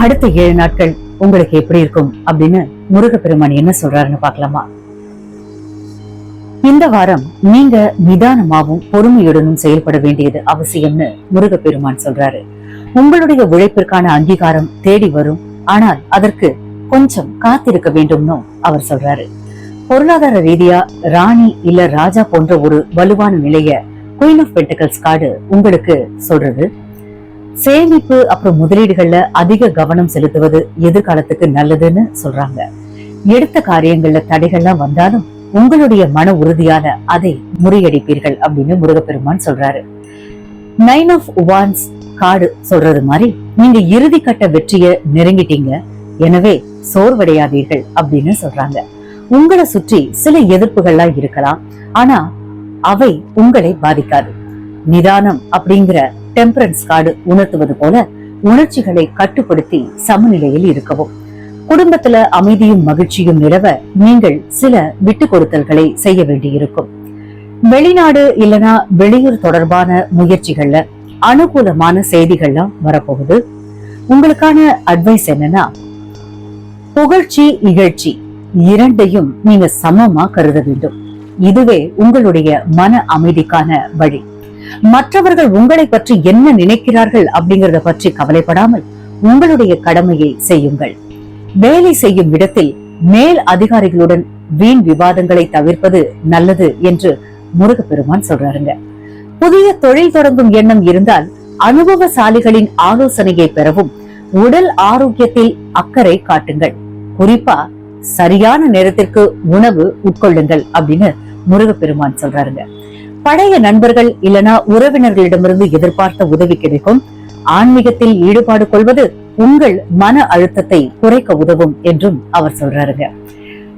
அடுத்த 7 நாட்கள் உங்களுக்கு எப்படி இருக்கும் அப்படின்னு முருகப்பெருமான் என்ன சொல்றாருன்னு பாக்கலாமா? இந்த வாரம் நீங்க நிதானமாவும் பொறுமையுடனும் செயல்பட வேண்டியது அவசியம்னு முருகப்பெருமான் சொல்றாரு. உங்களுடைய உழைப்பிற்கான அங்கீகாரம் தேடி வரும், ஆனால் அதற்கு கொஞ்சம் காத்திருக்க வேண்டும்னு அவர் சொல்றாரு. பொருளாதார ரீதியா ராணி இல்ல ராஜா போன்ற ஒரு வலுவான நிலைய குயின் ஆஃப் பென்டக்கிள்ஸ் கார்டு உங்களுக்கு சொல்றது. சேமிப்பு அப்புறம் முதலீடுகள்ல அதிக கவனம் செலுத்துவது எதிர்காலத்துக்கு நல்லதுன்னு சொல்றாங்க. எடுத்த காரியங்கள்ல தடைகள்லாம் வந்தாலும் உங்களுடைய மன உறுதியான அதை முறியடிப்பீர்கள் அப்படின்னு முருகப்பெருமான் சொல்றாரு. 9 ஆஃப் வான்ஸ் கார்டு சொல்றது மாதிரி நீங்க இறுதி கட்ட வெற்றியை நெருங்கிட்டீங்க, எனவே சோர்வடையாதீர்கள் அப்படின்னு சொல்றாங்க. உங்களை சுற்றி சில எதிர்ப்புகள்லாம் இருக்கலாம், ஆனா அவை உங்களை பாதிக்காது. நிதானம் அப்படிங்கிற டெம்பரன்ஸ் கார்டு உணர்த்துவது போல உணர்ச்சிகளை கட்டுப்படுத்தி சமநிலையில் இருக்கவும். குடும்பத்துல அமைதியும் மகிழ்ச்சியும் நிலவ நீங்கள் சில விட்டு கொடுத்தல்களை செய்ய வேண்டியிருக்கும். வெளிநாடு இல்லனா வெளியூர் தொடர்பான முயற்சிகள்ல அனுகூலமான செய்திகள்லாம் வரப்போகுது. உங்களுக்கான அட்வைஸ் என்னன்னா, புகழ்ச்சி இகழ்ச்சி இரண்டையும் நீங்க சமமா கருத வேண்டும். இதுவே உங்களுடைய மன அமைதிக்கான வழி. மற்றவர்கள் உங்களை பற்றி என்ன நினைக்கிறார்கள் அப்படிங்கறத பற்றி கவலைப்படாமல் உங்களுடைய கடமையை செய்யுங்கள். வேலை செய்யும் இடத்தில் மேல் அதிகாரிகளுடன் வீண் விவாதங்களை தவிர்ப்பது நல்லது என்று முருகப்பெருமான் சொல்றாருங்க. புதிய தொழில் தொடங்கும் எண்ணம் இருந்தால் அனுபவசாலிகளின் ஆலோசனையை பெறவும் உடல் ஆரோக்கியத்தில் அக்கறை காட்டுங்கள். குறிப்பா சரியான நேரத்திற்கு உணவு உட்கொள்ளுங்கள் அப்படின்னு முருகப்பெருமான் சொல்றாருங்க. பழைய நண்பர்கள் இல்லனா உறவினர்களிடமிருந்து எதிர்பார்த்த உதவி கிடைக்கும். ஆன்மீகத்தில் ஈடுபாடு கொள்வது உங்கள் மன அழுத்தத்தை குறைக்க உதவும் என்றும் அவர் சொல்றாருங்க.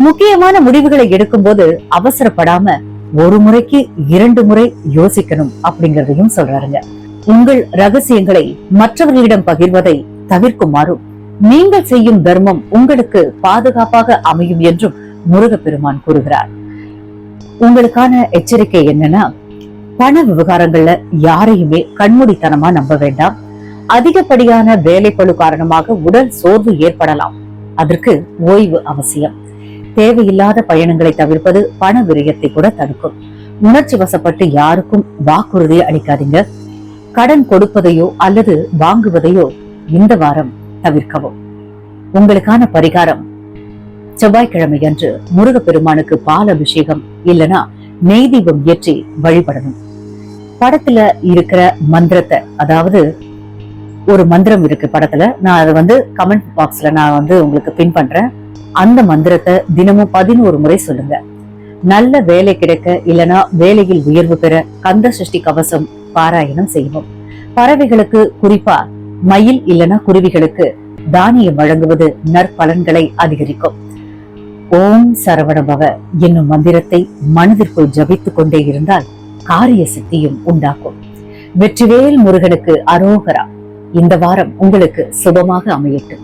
முக்கியமான முடிவுகளை எடுக்கும் போது அவசரப்படாம ஒரு முறைக்கு 2 முறை யோசிக்கணும் அப்படிங்கறதையும் சொல்றாருங்க. உங்கள் ரகசியங்களை மற்றவர்களிடம் பகிர்வதை தவிர்க்குமாறும் நீங்கள் செய்யும் தர்மம் உங்களுக்கு பாதுகாப்பாக அமையும் என்றும் முருகப்பெருமான் கூறுகிறார். உங்களுக்கான எச்சரிக்கை என்னன்னா, பண விவகாரங்கள்ல யாரையுமே கண்மூடித்தனமா நம்ப வேண்டாம். அதிகப்படியான வேலைப்பளு காரணமாக உடல் சோர்வு ஏற்படலாம். அதற்கு ஓய்வு அவசியம். தேவையில்லாத பயணங்களை தவிர்ப்பது பண விரயத்தை கூட தடுக்கும். உணர்ச்சி வசப்பட்டு யாருக்கும் வாக்குறுதி அளிக்காதீங்க. கடன் கொடுப்பதையோ அல்லது வாங்குவதையோ இந்த வாரம் தவிர்க்கவும். உங்களுக்கான பரிகாரம், செவ்வாய்க்கிழமை அன்று முருகப்பெருமானுக்கு பால் அபிஷேகம் இல்லனா நெய் தீபம் ஏற்றி வழிபடணும். படத்துல இருக்கிற மந்திரத்தை, அதாவது ஒரு மந்திரம் இருக்கு படத்துல, நான் அதை கமெண்ட் பாக்ஸ்ல நான் உங்களுக்கு பின் பண்றேன். அந்த மந்திரத்தை தினமும் 11 முறை சொல்லுங்க. நல்ல வேலை கிடைக்க இல்லனா வேலையில் உயர்வு பெற கந்த சஷ்டி கவசம் பாராயணம் செய்வோம். பறவைகளுக்கு, குறிப்பா மயில் இல்லனா குருவிகளுக்கு தானியம் வழங்குவது நற்பலன்களை அதிகரிக்கும். ஓம் சரவணபவ என்னும் மந்திரத்தை மனதிற்குள் ஜபித்துக் கொண்டே இருந்தால் காரிய சித்தியும் உண்டாக்கும். வெற்றிவேல் முருகனுக்கு அரோகரா. இந்த வாரம் உங்களுக்கு சுபமாக அமையட்டும்.